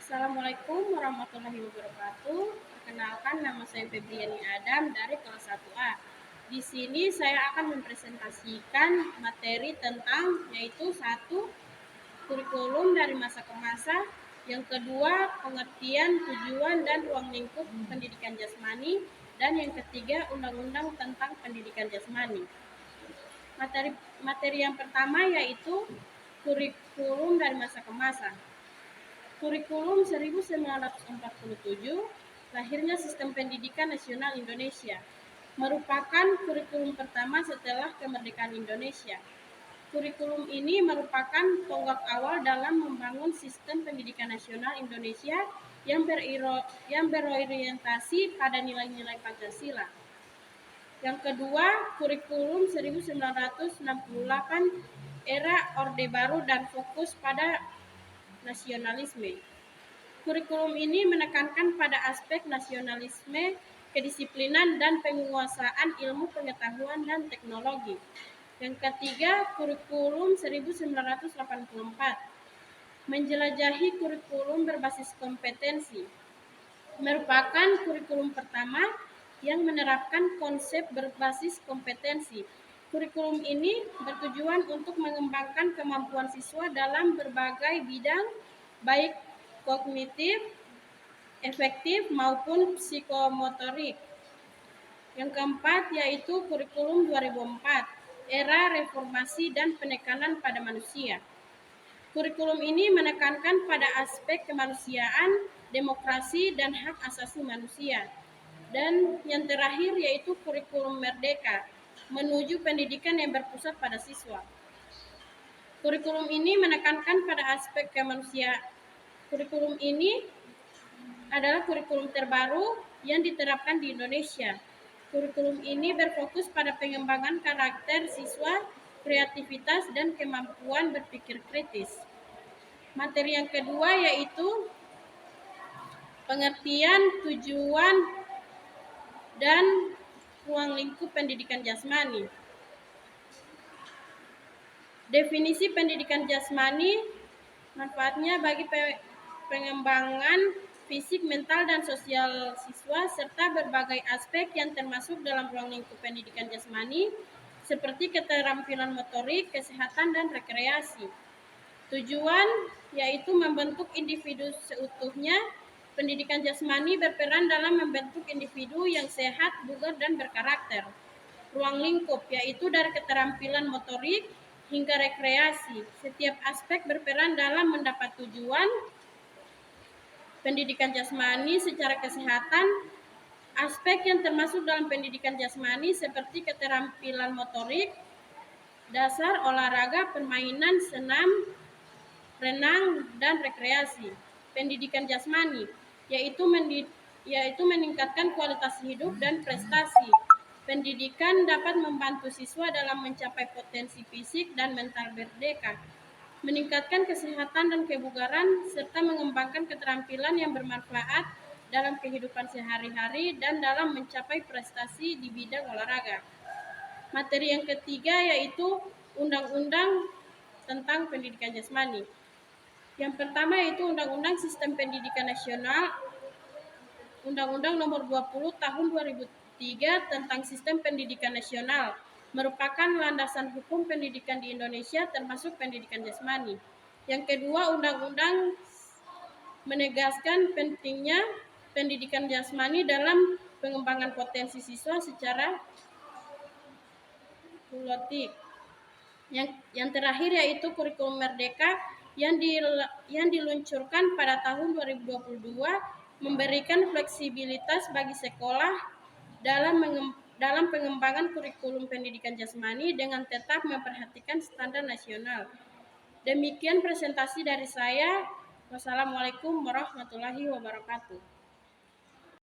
Assalamualaikum warahmatullahi wabarakatuh. Perkenalkan, nama saya Febriani Adam dari kelas 1A. Di sini saya akan mempresentasikan materi tentang yaitu satu, kurikulum dari masa ke masa, yang kedua, pengertian, tujuan, dan ruang lingkup pendidikan jasmani, dan yang ketiga, undang-undang tentang pendidikan jasmani. Materi yang pertama yaitu kurikulum dari masa ke masa. Kurikulum 1947, lahirnya Sistem Pendidikan Nasional Indonesia, merupakan kurikulum pertama setelah kemerdekaan Indonesia. Kurikulum ini merupakan tonggak awal dalam membangun sistem pendidikan nasional Indonesia yang berorientasi pada nilai-nilai Pancasila. Yang kedua, kurikulum 1968 era Orde Baru dan fokus pada nasionalisme. Kurikulum ini menekankan pada aspek nasionalisme, kedisiplinan, dan penguasaan ilmu pengetahuan dan teknologi. Yang ketiga, kurikulum 1984 menjelajahi kurikulum berbasis kompetensi, merupakan kurikulum pertama yang menerapkan konsep berbasis kompetensi. Kurikulum ini bertujuan untuk mengembangkan kemampuan siswa dalam berbagai bidang, baik kognitif, efektif, maupun psikomotorik. Yang keempat yaitu kurikulum 2004, era reformasi dan penekanan pada manusia. Kurikulum ini menekankan pada aspek kemanusiaan, demokrasi, dan hak asasi manusia. Dan yang terakhir yaitu kurikulum merdeka, menuju pendidikan yang berpusat pada siswa. Kurikulum ini menekankan pada aspek kemanusiaan. Kurikulum ini adalah kurikulum terbaru yang diterapkan di Indonesia. Kurikulum ini berfokus pada pengembangan karakter siswa, kreativitas, dan kemampuan berpikir kritis. Materi yang kedua yaitu pengertian, tujuan, dan ruang lingkup pendidikan jasmani. Definisi pendidikan jasmani, manfaatnya bagi pengembangan fisik, mental, dan sosial siswa, serta berbagai aspek yang termasuk dalam ruang lingkup pendidikan jasmani, seperti keterampilan motorik, kesehatan, dan rekreasi. Tujuan yaitu membentuk individu seutuhnya. Pendidikan jasmani berperan dalam membentuk individu yang sehat, bugar, dan berkarakter. Ruang lingkup yaitu dari keterampilan motorik hingga rekreasi. Setiap aspek berperan dalam mendapat tujuan. Pendidikan jasmani secara kesehatan, aspek yang termasuk dalam pendidikan jasmani seperti keterampilan motorik, dasar, olahraga, permainan, senam, renang, dan rekreasi. Pendidikan jasmani yaitu meningkatkan kualitas hidup dan prestasi. Pendidikan dapat membantu siswa dalam mencapai potensi fisik dan mental merdeka, meningkatkan kesehatan dan kebugaran, serta mengembangkan keterampilan yang bermanfaat dalam kehidupan sehari-hari dan dalam mencapai prestasi di bidang olahraga. Materi yang ketiga yaitu undang-undang tentang pendidikan jasmani. Yang pertama yaitu Undang-Undang Sistem Pendidikan Nasional, Undang-Undang Nomor 20 Tahun 2003 tentang Sistem Pendidikan Nasional, merupakan landasan hukum pendidikan di Indonesia termasuk pendidikan jasmani. Yang kedua, undang-undang menegaskan pentingnya pendidikan jasmani dalam pengembangan potensi siswa secara holistik. Yang terakhir yaitu kurikulum merdeka yang diluncurkan pada tahun 2022, memberikan fleksibilitas bagi sekolah dalam pengembangan kurikulum pendidikan jasmani dengan tetap memperhatikan standar nasional. Demikian presentasi dari saya. Wassalamualaikum warahmatullahi wabarakatuh.